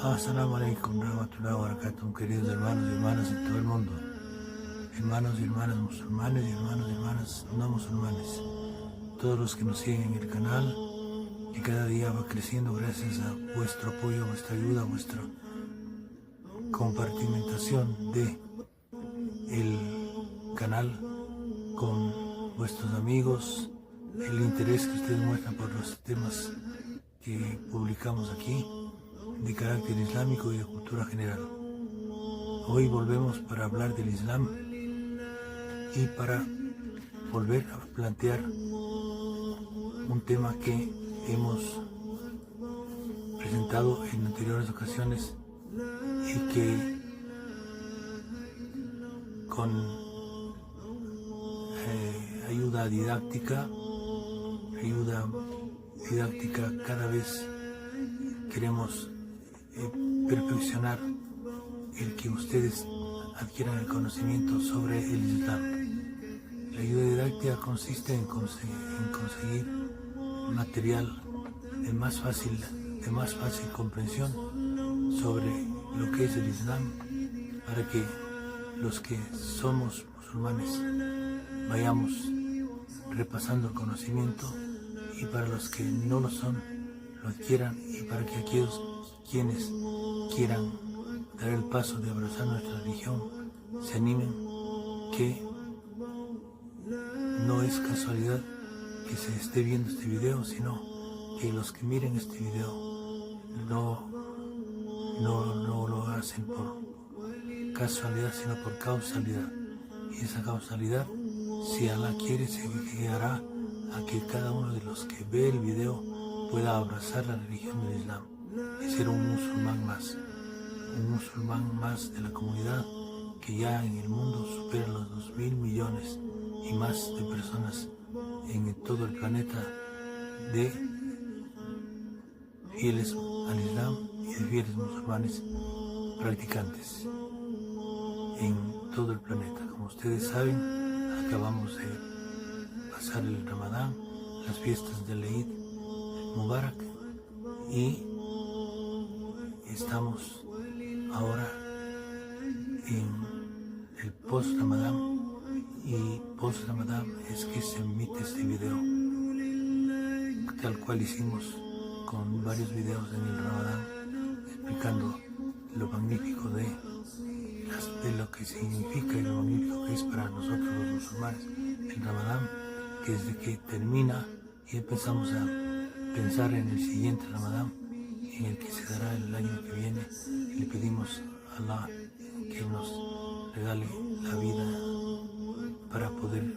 Assalamu alaikum warahmatullahi wabarakatuh, queridos hermanos y hermanas en todo el mundo, hermanos y hermanas musulmanes y hermanos y hermanas no musulmanes, todos los que nos siguen en el canal, que cada día va creciendo gracias a vuestro apoyo, vuestra ayuda, vuestra compartimentación de el canal con vuestros amigos, el interés que ustedes muestran por los temas que publicamos aquí de carácter islámico y de cultura general. Hoy volvemos para hablar del Islam y para volver a plantear un tema que hemos presentado en anteriores ocasiones y que con ayuda didáctica cada vez queremos perfeccionar el que ustedes adquieran el conocimiento sobre el Islam. La ayuda didáctica consiste en conseguir material de más fácil comprensión sobre lo que es el Islam, para que los que somos musulmanes vayamos repasando el conocimiento, y para los que no lo son, lo adquieran, y para que aquellos quienes quieran dar el paso de abrazar nuestra religión se animen, que no es casualidad que se esté viendo este video, sino que los que miren este video no lo hacen por casualidad, sino por causalidad. Y esa causalidad, si Allah quiere, se llegará a que cada uno de los que ve el video pueda abrazar la religión del Islam y ser un musulmán más de la comunidad, que ya en el mundo supera los 2.000 millones y más de personas en todo el planeta, de fieles al Islam y de fieles musulmanes practicantes en todo el planeta. Como ustedes saben, acabamos de pasar el Ramadán, las fiestas del Eid Mubarak, y estamos ahora en el post-Ramadán, y post-Ramadán es que se emite este video, tal cual hicimos con varios videos en el Ramadán, explicando lo magnífico de lo que significa y lo magnífico que es para nosotros los musulmanes el Ramadán, que desde que termina y empezamos a pensar en el siguiente Ramadán, en el que se dará el año que viene, y le pedimos a Allah que nos regale la vida para poder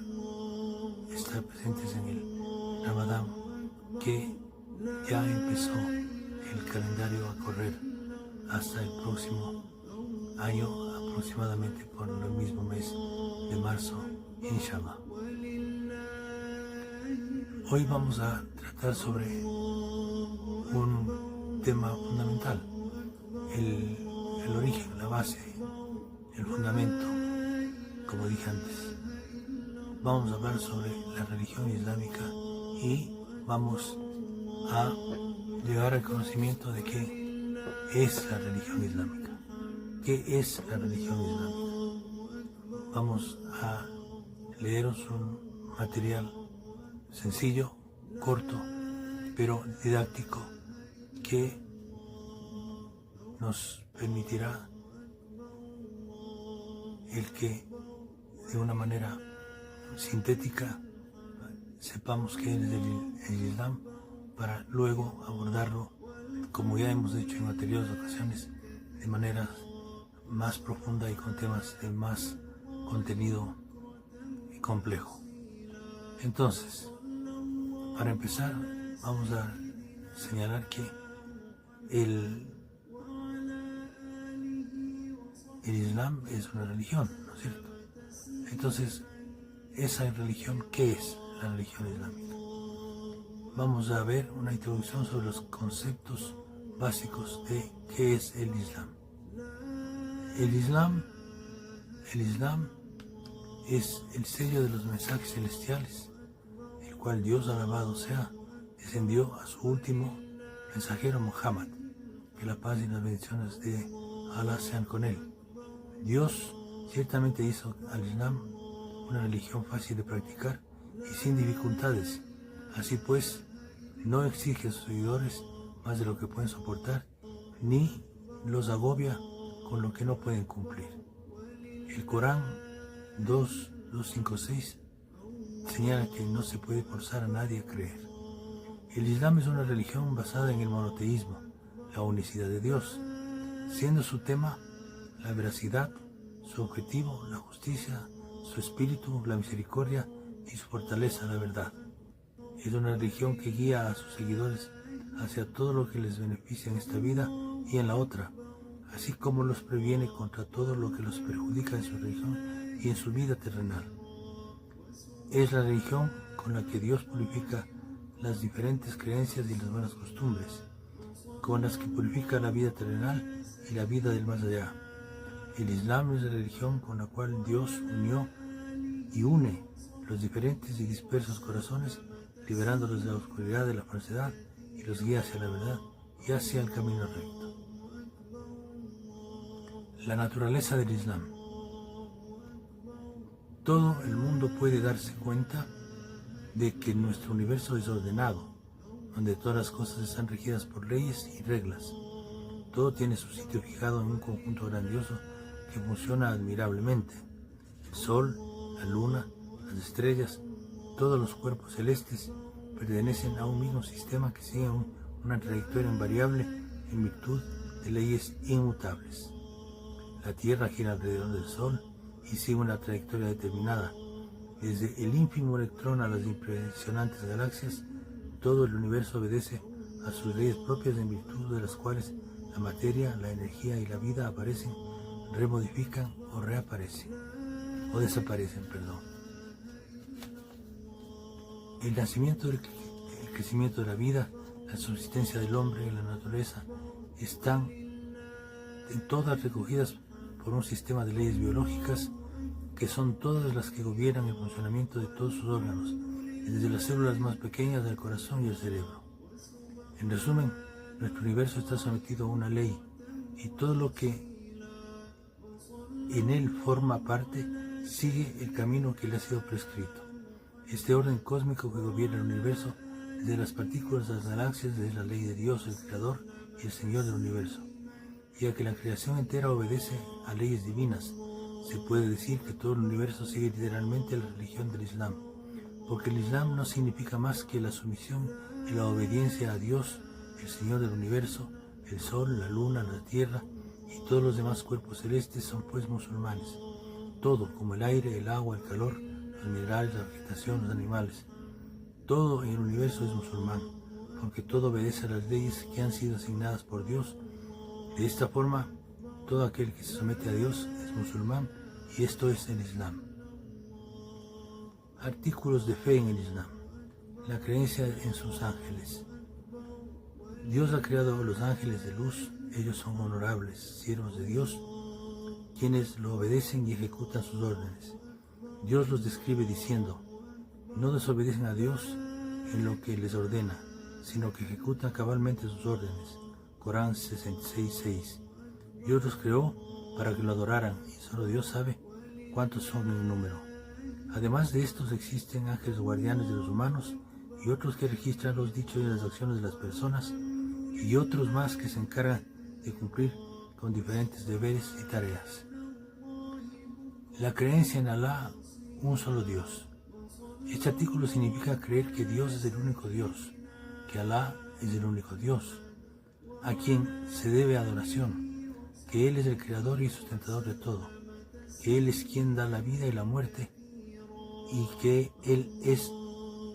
estar presentes en el Ramadán, que ya empezó el calendario a correr hasta el próximo año, aproximadamente por el mismo mes de marzo, inshallah. Hoy vamos a tratar sobre un tema fundamental, el origen, la base, el fundamento, como dije antes. Vamos a hablar sobre la religión islámica y vamos a llegar al conocimiento de qué es la religión islámica. ¿Qué es la religión islámica? Vamos a leeros un material sencillo, corto, pero didáctico, que nos permitirá el que de una manera sintética sepamos qué es el Islam, para luego abordarlo, como ya hemos hecho en anteriores ocasiones, de manera más profunda y con temas de más contenido y complejo. Entonces, para empezar, vamos a señalar que el Islam es una religión, ¿no es cierto? Entonces, esa religión, ¿qué es la religión islámica? Vamos a ver una introducción sobre los conceptos básicos de qué es el Islam. El Islam es el sello de los mensajes celestiales, el cual Dios alabado sea descendió a su último mensajero Muhammad, Que la paz y las bendiciones de Allah sean con él. Dios ciertamente hizo al Islam una religión fácil de practicar y sin dificultades. Así pues, no exige a sus seguidores más de lo que pueden soportar, ni los agobia con lo que no pueden cumplir. El Corán 2:256 señala que no se puede forzar a nadie a creer. El Islam es una religión basada en el monoteísmo, la unicidad de Dios, siendo su tema la veracidad, su objetivo la justicia, su espíritu la misericordia y su fortaleza la verdad. Es una religión que guía a sus seguidores hacia todo lo que les beneficia en esta vida y en la otra, así como los previene contra todo lo que los perjudica en su religión y en su vida terrenal. Es la religión con la que Dios purifica las diferentes creencias y las buenas costumbres, con las que purifica la vida terrenal y la vida del más allá. El Islam es la religión con la cual Dios unió y une los diferentes y dispersos corazones, liberándolos de la oscuridad de la falsedad y los guía hacia la verdad y hacia el camino recto. La naturaleza del Islam. Todo el mundo puede darse cuenta de que nuestro universo es ordenado, donde todas las cosas están regidas por leyes y reglas. Todo tiene su sitio fijado en un conjunto grandioso que funciona admirablemente. El sol, la luna, las estrellas, todos los cuerpos celestes pertenecen a un mismo sistema que sigue una trayectoria invariable en virtud de leyes inmutables. La Tierra gira alrededor del Sol y sigue una trayectoria determinada. Desde el ínfimo electrón a las impresionantes galaxias, todo el universo obedece a sus leyes propias en virtud de las cuales la materia, la energía y la vida aparecen, remodifican o reaparecen, o desaparecen, El nacimiento, el crecimiento de la vida, la subsistencia del hombre y la naturaleza están en todas recogidas por un sistema de leyes biológicas que son todas las que gobiernan el funcionamiento de todos sus órganos, desde las células más pequeñas del corazón y el cerebro. En resumen, nuestro universo está sometido a una ley y todo lo que en él forma parte sigue el camino que le ha sido prescrito. Este orden cósmico que gobierna el universo, desde las partículas a las galaxias, es la ley de Dios, el Creador y el Señor del universo. Ya que la creación entera obedece a leyes divinas, se puede decir que todo el universo sigue literalmente la religión del Islam, porque el Islam no significa más que la sumisión y la obediencia a Dios, el Señor del universo. El sol, la luna, la tierra y todos los demás cuerpos celestes son pues musulmanes. Todo, como el aire, el agua, el calor, los minerales, la vegetación, los animales, todo en el universo es musulmán, porque todo obedece a las leyes que han sido asignadas por Dios. De esta forma, todo aquel que se somete a Dios es musulmán, y esto es el Islam. Artículos de fe en el Islam. La creencia en sus ángeles. Dios ha creado a los ángeles de luz. Ellos son honorables, siervos de Dios, quienes lo obedecen y ejecutan sus órdenes. Dios los describe diciendo: no desobedecen a Dios en lo que les ordena, sino que ejecutan cabalmente sus órdenes. Corán 66:6. Dios los creó para que lo adoraran, y solo Dios sabe cuántos son en número. Además de estos existen ángeles guardianes de los humanos y otros que registran los dichos y las acciones de las personas, y otros más que se encargan de cumplir con diferentes deberes y tareas. La creencia en Alá, un solo Dios. Este artículo significa creer que Dios es el único Dios, que Alá es el único Dios, a quien se debe adoración, que Él es el creador y sustentador de todo, que Él es quien da la vida y la muerte, y que Él es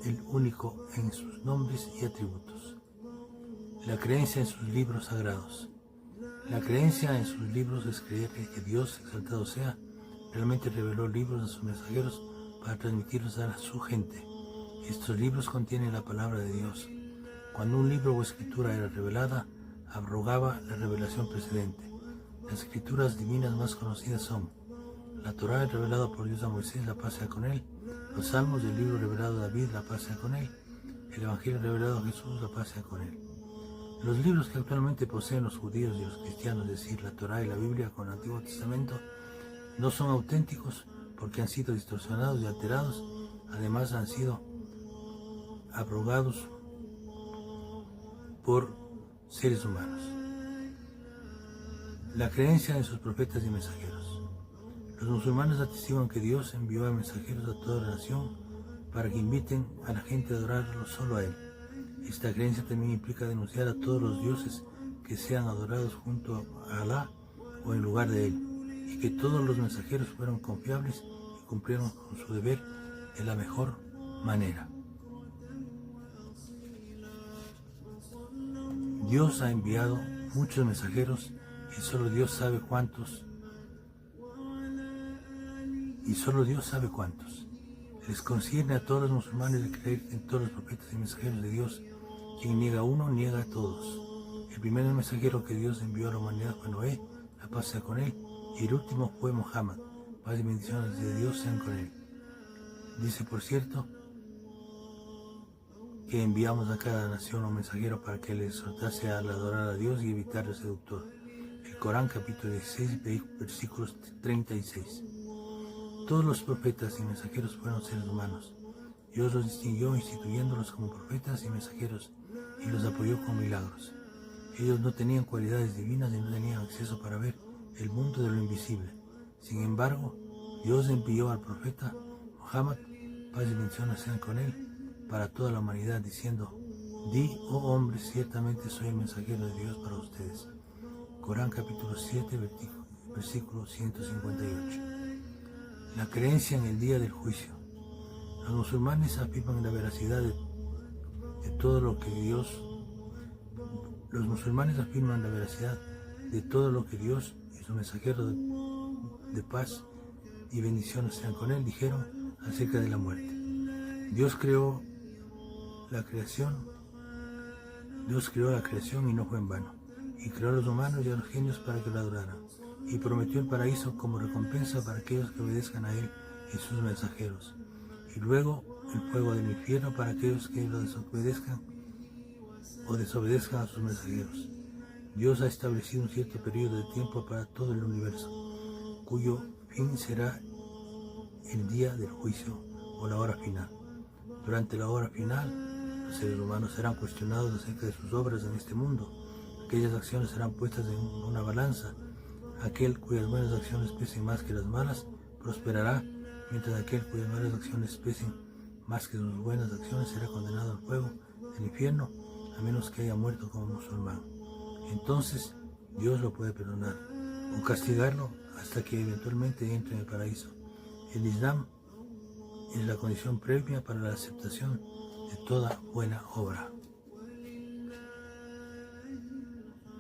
el único en sus nombres y atributos. La creencia en sus libros sagrados. La creencia en sus libros es creer que Dios, exaltado sea, realmente reveló libros a sus mensajeros para transmitirlos a su gente. Estos libros contienen la palabra de Dios. Cuando un libro o escritura era revelada, abrogaba la revelación precedente. Las escrituras divinas más conocidas son la Torá revelada por Dios a Moisés, la paz sea con él; los Salmos del libro revelado a David, la paz sea con él; el Evangelio revelado a Jesús, la paz sea con él. Los libros que actualmente poseen los judíos y los cristianos, es decir, la Torá y la Biblia con el Antiguo Testamento, no son auténticos porque han sido distorsionados y alterados. Además han sido abrogados por seres humanos. La creencia en sus profetas y mensajeros. Los musulmanes atestiguan que Dios envió a mensajeros a toda la nación para que inviten a la gente a adorarlo solo a Él. Esta creencia también implica denunciar a todos los dioses que sean adorados junto a Alá o en lugar de Él, y que todos los mensajeros fueron confiables y cumplieron con su deber de la mejor manera. Dios ha enviado muchos mensajeros y solo Dios sabe cuántos. Les concierne a todos los musulmanes de creer en todos los profetas y mensajeros de Dios. Quien niega a uno, niega a todos. El primer mensajero que Dios envió a la humanidad fue Noé, la paz sea con él, y el último fue Muhammad, paz y bendiciones de Dios sean con él. Dice, por cierto, que enviamos a cada nación un mensajero para que les exhortase a adorar a Dios y evitar el seductor. El Corán, capítulo 16, versículos 36. Todos los profetas y mensajeros fueron seres humanos. Dios los distinguió instituyéndolos como profetas y mensajeros y los apoyó con milagros. Ellos no tenían cualidades divinas y no tenían acceso para ver el mundo de lo invisible. Sin embargo, Dios envió al profeta Muhammad, paz y bendiciones sean con él, para toda la humanidad, diciendo: Di, oh hombres, ciertamente soy el mensajero de Dios para ustedes. Corán capítulo 7, versículo 158. La creencia en el día del juicio. Los musulmanes afirman la veracidad de todo lo que Dios y su mensajero de paz y bendiciones sean con él dijeron acerca de la muerte. Dios creó la creación y no fue en vano, y creó a los humanos y a los genios para que lo adoraran, y prometió el paraíso como recompensa para aquellos que obedezcan a él y sus mensajeros, y luego el fuego del infierno para aquellos que lo desobedezcan a sus mensajeros. Dios ha establecido un cierto periodo de tiempo para todo el universo, cuyo fin será el día del juicio o la hora final. Durante la hora final, los seres humanos serán cuestionados acerca de sus obras en este mundo. Aquellas acciones serán puestas en una balanza. Aquel cuyas buenas acciones pesen más que las malas, prosperará, mientras aquel cuyas malas acciones pesen más que sus buenas acciones será condenado al fuego del infierno, a menos que haya muerto como musulmán. Entonces Dios lo puede perdonar o castigarlo hasta que eventualmente entre en el paraíso. El Islam es la condición previa para la aceptación de toda buena obra.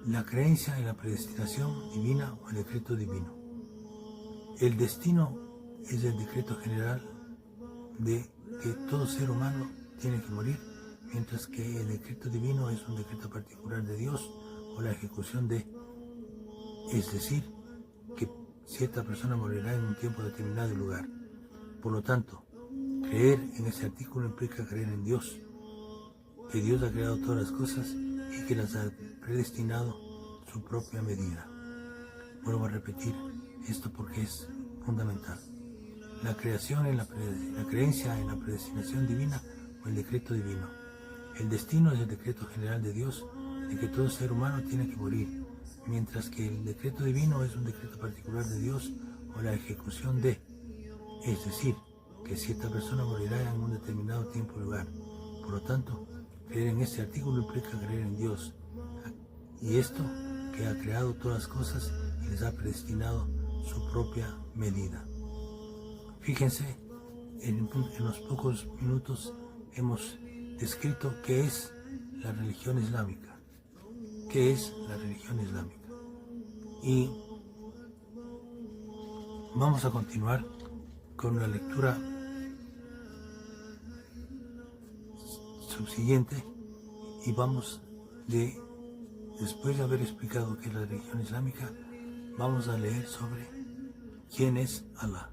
La creencia en la predestinación divina o el decreto divino. El destino es el decreto general de que todo ser humano tiene que morir, mientras que el decreto divino es un decreto particular de Dios o la ejecución de, es decir, que cierta persona morirá en un tiempo determinado y lugar. Por lo tanto, creer en ese artículo implica creer en Dios, que Dios ha creado todas las cosas y que las ha predestinado su propia medida. Vuelvo a repetir esto porque es fundamental. La creencia en la predestinación divina o el decreto divino. El destino es el decreto general de Dios de que todo ser humano tiene que morir, mientras que el decreto divino es un decreto particular de Dios o la ejecución de, es decir, que cierta persona morirá en un determinado tiempo y lugar. Por lo tanto, creer en este artículo implica creer en Dios, y esto que ha creado todas las cosas y les ha predestinado su propia medida. Fíjense, en los pocos minutos hemos descrito qué es la religión islámica. ¿Qué es la religión islámica? Y vamos a continuar con la lectura subsiguiente y después de haber explicado qué es la religión islámica, vamos a leer sobre quién es Alá.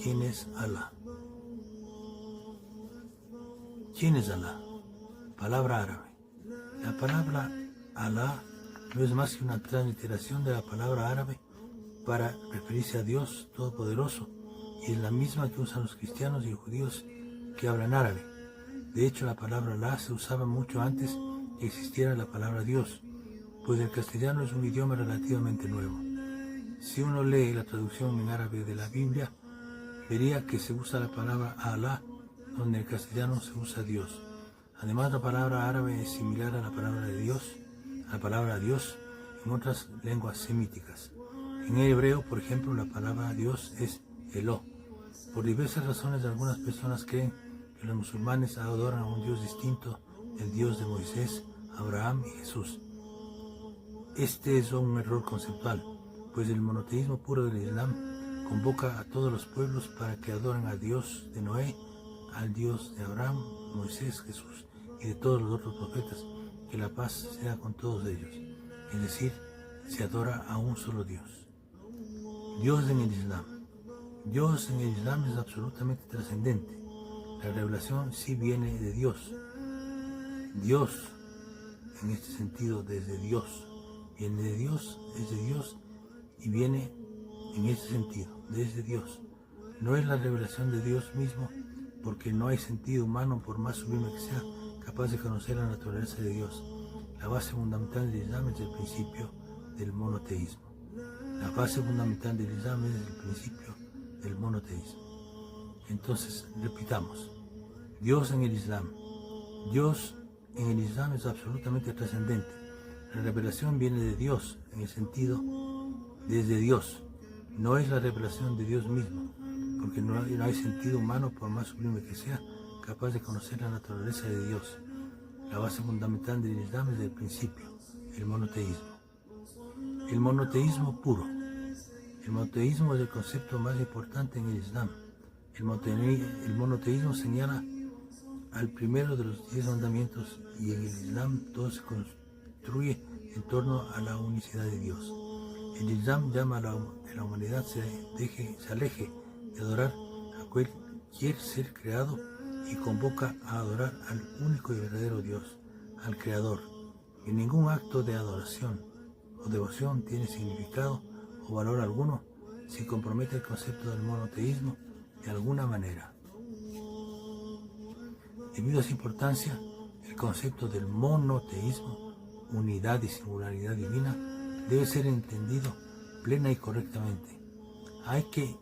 ¿Quién es Alá? ¿Quién es Alá? Palabra árabe. La palabra Alá no es más que una transliteración de la palabra árabe para referirse a Dios Todopoderoso, y es la misma que usan los cristianos y judíos que hablan árabe. De hecho, la palabra Alá se usaba mucho antes que existiera la palabra Dios, pues el castellano es un idioma relativamente nuevo. Si uno lee la traducción en árabe de la Biblia, vería que se usa la palabra Alá, donde en el castellano se usa Dios. Además, la palabra árabe es similar a la palabra de Dios, a la palabra Dios en otras lenguas semíticas. En el hebreo, por ejemplo, la palabra Dios es Eló. Por diversas razones, algunas personas creen que los musulmanes adoran a un Dios distinto del Dios de Moisés, Abraham y Jesús. Este es un error conceptual, pues el monoteísmo puro del Islam convoca a todos los pueblos para que adoren al Dios de Noé, al Dios de Abraham, Moisés, Jesús y de todos los otros profetas, que la paz sea con todos ellos. Es decir, se adora a un solo Dios. Dios en el Islam. Dios en el Islam es absolutamente trascendente. La revelación sí viene de Dios. Dios, en este sentido, desde Dios. Viene de Dios, es de Dios y viene en este sentido, desde Dios. No es la revelación de Dios mismo, porque no hay sentido humano, por más sublime que sea, capaz de conocer la naturaleza de Dios. La base fundamental del Islam es el principio del monoteísmo. La base fundamental del Islam es el principio del monoteísmo. Entonces, repitamos. Dios en el Islam. Dios en el Islam es absolutamente trascendente. La revelación viene de Dios, en el sentido desde Dios. No es la revelación de Dios mismo, porque no hay sentido humano, por más sublime que sea, capaz de conocer la naturaleza de Dios. La base fundamental del Islam es el principio, el monoteísmo. El monoteísmo puro. El monoteísmo es el concepto más importante en el Islam. El monoteísmo señala al primero de los 10 mandamientos, y en el Islam todo se construye en torno a la unicidad de Dios. El Islam llama a que la humanidad se aleje de adorar a cualquier ser creado y convoca a adorar al único y verdadero Dios, al Creador. Y ningún acto de adoración o devoción tiene significado o valor alguno si compromete el concepto del monoteísmo de alguna manera. Debido a su importancia, el concepto del monoteísmo, unidad y singularidad divina, debe ser entendido plena y correctamente. Hay que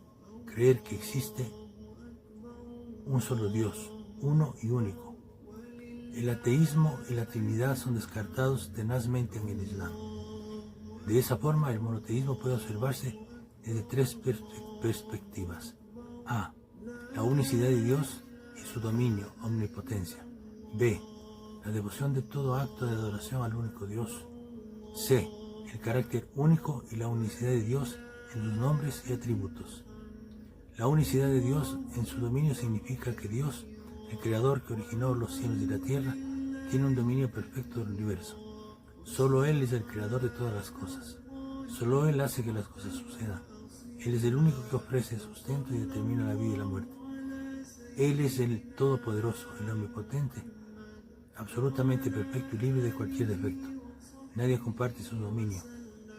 creer que existe un solo Dios, uno y único. El ateísmo y la Trinidad son descartados tenazmente en el Islam. De esa forma, el monoteísmo puede observarse desde 3 perspectivas. A. La unicidad de Dios y su dominio, omnipotencia. B. La devoción de todo acto de adoración al único Dios. C. El carácter único y la unicidad de Dios en sus nombres y atributos. La unicidad de Dios en su dominio significa que Dios, el Creador que originó los cielos y la tierra, tiene un dominio perfecto del universo. Solo Él es el Creador de todas las cosas. Solo Él hace que las cosas sucedan. Él es el único que ofrece sustento y determina la vida y la muerte. Él es el Todopoderoso, el Omnipotente, absolutamente perfecto y libre de cualquier defecto. Nadie comparte su dominio.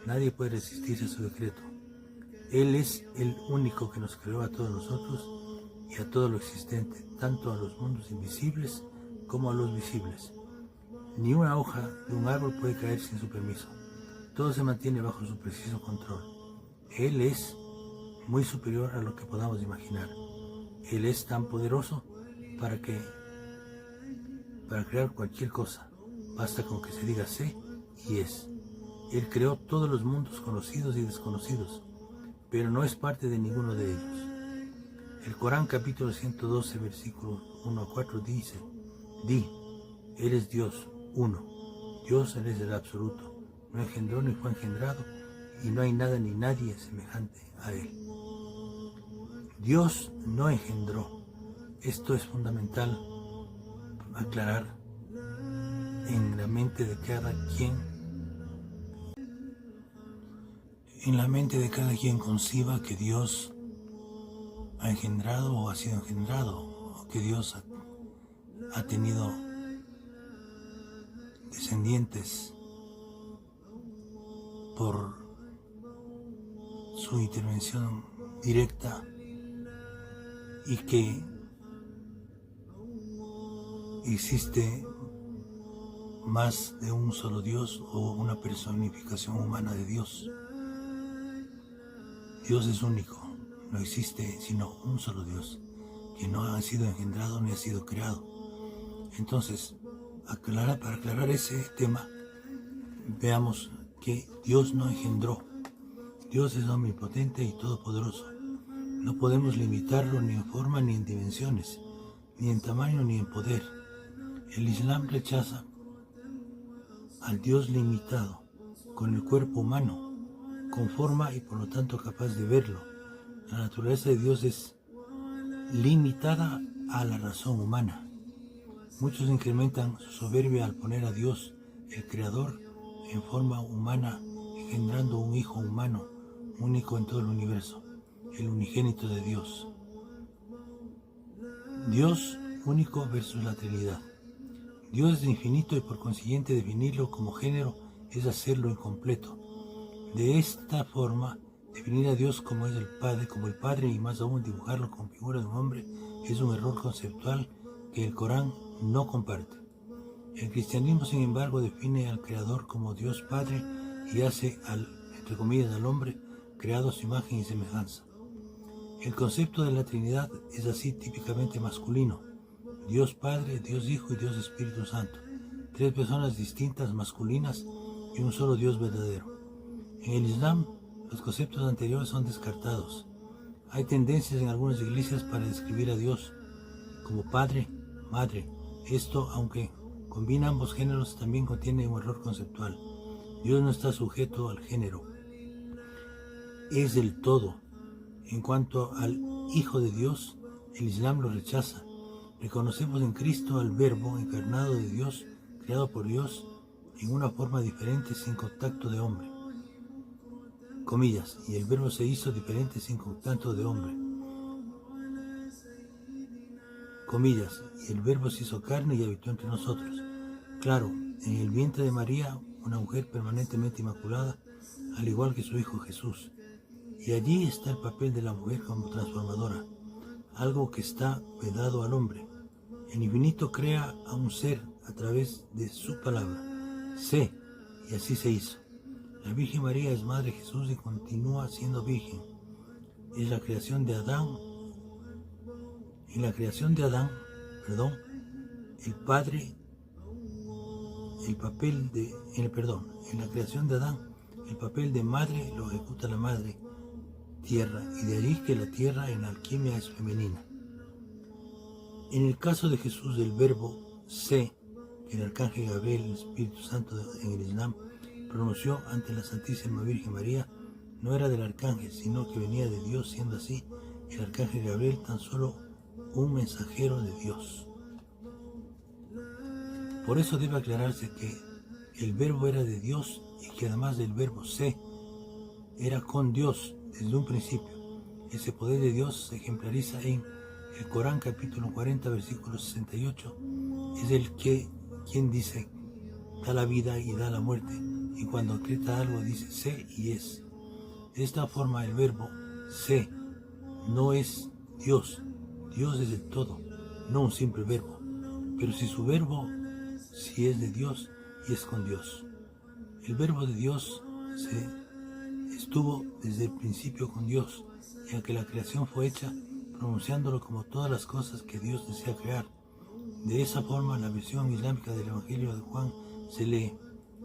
Nadie puede resistirse a su decreto. Él es el único que nos creó a todos nosotros y a todo lo existente, tanto a los mundos invisibles como a los visibles. Ni una hoja de un árbol puede caer sin su permiso. Todo se mantiene bajo su preciso control. Él es muy superior a lo que podamos imaginar. Él es tan poderoso para crear cualquier cosa. Basta con que se diga sé y es. Él creó todos los mundos conocidos y desconocidos, pero no es parte de ninguno de ellos. El Corán capítulo 112 versículos 1 a 4 dice: Di, Él es Dios, uno. Dios, Él es el absoluto. No engendró ni fue engendrado, y no hay nada ni nadie semejante a Él. Dios no engendró. Esto es fundamental aclarar en la mente de cada quien. En la mente de cada quien conciba que Dios ha engendrado o ha sido engendrado, o que Dios ha tenido descendientes por su intervención directa y que existe más de un solo Dios o una personificación humana de Dios. Dios es único, no existe sino un solo Dios, que no ha sido engendrado ni ha sido creado. Entonces, para aclarar ese tema, veamos que Dios no engendró. Dios es omnipotente y todopoderoso. No podemos limitarlo ni en forma ni en dimensiones, ni en tamaño ni en poder. El Islam rechaza al Dios limitado, con el cuerpo humano, con forma y por lo tanto capaz de verlo. La naturaleza de Dios es limitada a la razón humana. Muchos incrementan su soberbia al poner a Dios, el Creador, en forma humana, engendrando un hijo humano, único en todo el universo, el unigénito de Dios. Dios único versus la Trinidad. Dios es infinito y por consiguiente definirlo como género es hacerlo incompleto. De esta forma, definir a Dios como es el Padre y más aún dibujarlo con figura de un hombre es un error conceptual que el Corán no comparte. El cristianismo, sin embargo, define al Creador como Dios Padre y hace entre comillas, al hombre creado a su imagen y semejanza. El concepto de la Trinidad es así típicamente masculino: Dios Padre, Dios Hijo y Dios Espíritu Santo, tres personas distintas masculinas y un solo Dios verdadero. En el Islam, los conceptos anteriores son descartados. Hay tendencias en algunas iglesias para describir a Dios como Padre, Madre. Esto, aunque combina ambos géneros, también contiene un error conceptual. Dios no está sujeto al género, es del todo. En cuanto al Hijo de Dios, el Islam lo rechaza. Reconocemos en Cristo al Verbo encarnado de Dios, creado por Dios en una forma diferente sin contacto de hombre. Comillas, y el Verbo se hizo diferente sin contacto de hombre. Comillas, y el Verbo se hizo carne y habitó entre nosotros. Claro, en el vientre de María, una mujer permanentemente inmaculada, al igual que su Hijo Jesús. Y allí está el papel de la mujer como transformadora, algo que está vedado al hombre. El infinito crea a un ser a través de su palabra. Sé, y así se hizo. La Virgen María es Madre de Jesús y continúa siendo Virgen. Es la creación de Adán. En la creación de Adán, el Padre, en la creación de Adán, el papel de madre lo ejecuta la madre tierra, y de allí que la tierra en alquimia es femenina. En el caso de Jesús, el verbo sé, que el arcángel Gabriel, el Espíritu Santo en el Islam, pronunció ante la Santísima Virgen María, no era del arcángel, sino que venía de Dios, siendo así el arcángel Gabriel tan solo un mensajero de Dios. Por eso debe aclararse que el verbo era de Dios y que además del verbo sé, era con Dios desde un principio. Ese poder de Dios se ejemplariza en el Corán capítulo 40 versículo 68. Es el que quien dice da la vida y da la muerte, y cuando decreta algo dice sé y es. De esta forma el verbo sé no es Dios. Dios es el todo, no un simple verbo. Pero si su verbo sí es de Dios y es con Dios. El verbo de Dios estuvo desde el principio con Dios, ya que la creación fue hecha pronunciándolo como todas las cosas que Dios desea crear. De esa forma, la versión islámica del Evangelio de Juan se lee,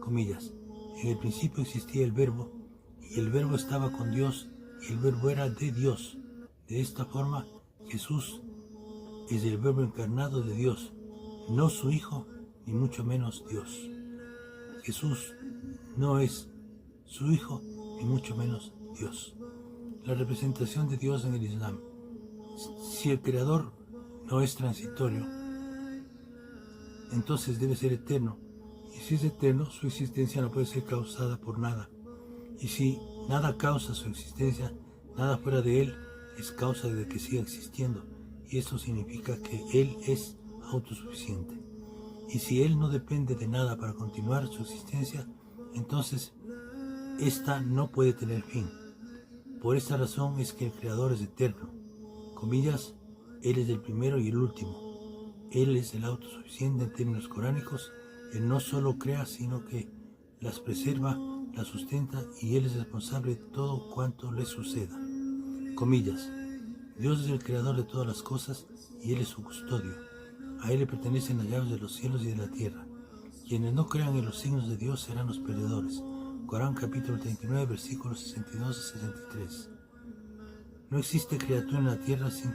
comillas, en el principio existía el verbo, y el verbo estaba con Dios, y el verbo era de Dios. De esta forma, Jesús es el verbo encarnado de Dios, no su Hijo, ni mucho menos Dios. Jesús no es su Hijo, ni mucho menos Dios. La representación de Dios en el Islam. Si el Creador no es transitorio, entonces debe ser eterno. Y si es eterno, su existencia no puede ser causada por nada. Y si nada causa su existencia, nada fuera de él es causa de que siga existiendo. Y esto significa que él es autosuficiente. Y si él no depende de nada para continuar su existencia, entonces esta no puede tener fin. Por esta razón es que el Creador es eterno. Comillas, Él es el primero y el último. Él es el autosuficiente en términos coránicos. Él no solo crea, sino que las preserva, las sustenta, y Él es responsable de todo cuanto le suceda. Comillas, Dios es el creador de todas las cosas y Él es su custodio. A Él le pertenecen las llaves de los cielos y de la tierra. Quienes no crean en los signos de Dios serán los perdedores. Corán capítulo 39, versículos 62 y 63. No existe criatura en la tierra sin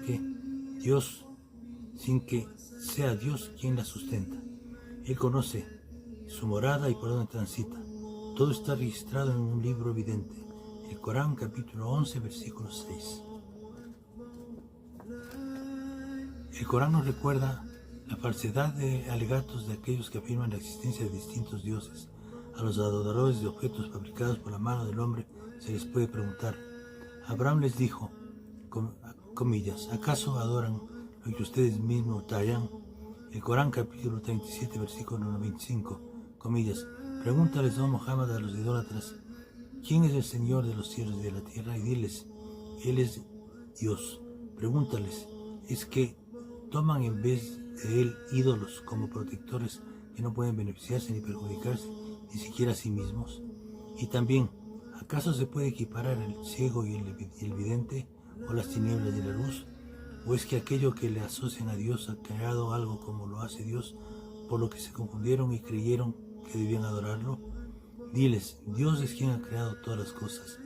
que sea Dios quien la sustenta. Él conoce su morada y por donde transita. Todo está registrado en un libro evidente. El Corán capítulo 11, versículo 6. El Corán nos recuerda la falsedad de alegatos de aquellos que afirman la existencia de distintos dioses. A los adoradores de objetos fabricados por la mano del hombre se les puede preguntar. Abraham les dijo, comillas, ¿acaso adoran lo que ustedes mismos tallan? El Corán capítulo 37, versículo 95, comillas, pregúntales, oh Muhammad, a los idólatras, ¿quién es el Señor de los cielos y de la tierra? Y diles, Él es Dios. Pregúntales, ¿es que toman en vez de Él ídolos como protectores que no pueden beneficiarse ni perjudicarse, ni siquiera a sí mismos? Y también, ¿acaso se puede equiparar el ciego y el vidente, o las tinieblas y la luz? ¿O es que aquello que le asocian a Dios ha creado algo como lo hace Dios, por lo que se confundieron y creyeron que debían adorarlo? Diles, Dios es quien ha creado todas las cosas.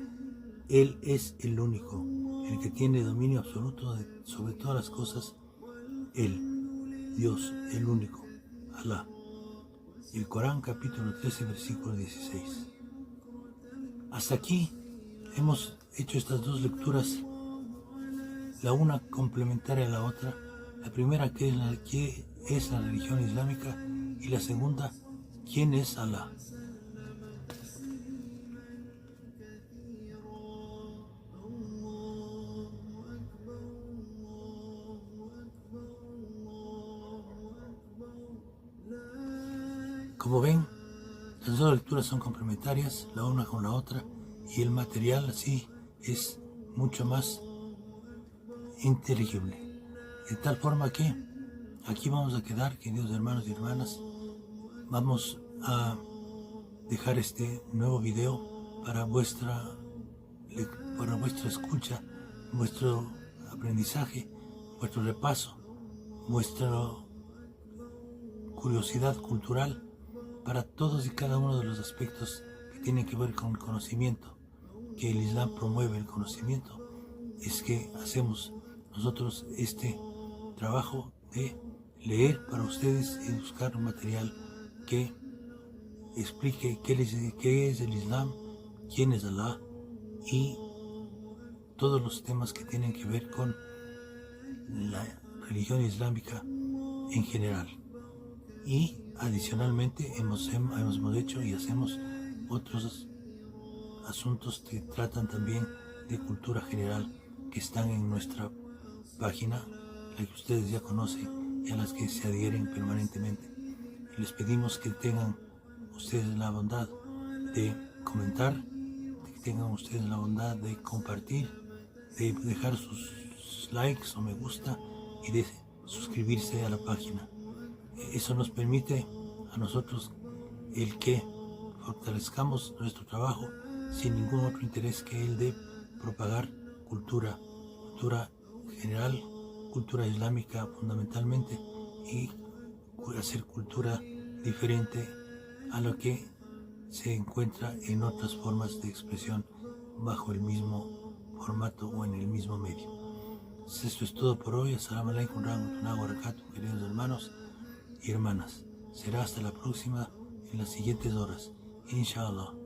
Él es el único, el que tiene dominio absoluto sobre todas las cosas. Él, Dios, el único, Alá. El Corán capítulo 13, versículo 16. Hasta aquí hemos hecho estas dos lecturas, la una complementaria a la otra. La primera, ¿qué es la religión islámica? Y la segunda, ¿quién es Alá? Como ven, las dos lecturas son complementarias, la una con la otra, y el material así es mucho más inteligible. De tal forma que aquí vamos a quedar, queridos hermanos y hermanas. Vamos a dejar este nuevo video para vuestra escucha, vuestro aprendizaje, vuestro repaso, vuestra curiosidad cultural para todos y cada uno de los aspectos que tienen que ver con el conocimiento, que el Islam promueve el conocimiento. Es que hacemos nosotros este trabajo de leer para ustedes y buscar un material que explique qué es el Islam, quién es Alá y todos los temas que tienen que ver con la religión islámica en general. Y adicionalmente hemos hecho y hacemos otros asuntos que tratan también de cultura general, que están en nuestra página, la que ustedes ya conocen y a las que se adhieren permanentemente. Y les pedimos que tengan ustedes la bondad de comentar, que tengan ustedes la bondad de compartir, de dejar sus likes o me gusta y de suscribirse a la página. Eso nos permite a nosotros el que fortalezcamos nuestro trabajo sin ningún otro interés que el de propagar cultura general, cultura islámica fundamentalmente, y hacer cultura diferente a lo que se encuentra en otras formas de expresión bajo el mismo formato o en el mismo medio. Esto es todo por hoy. Assalamu alaikum warahmatullahi wabarakatuh, queridos hermanos y hermanas. Será hasta la próxima en las siguientes horas, inshallah.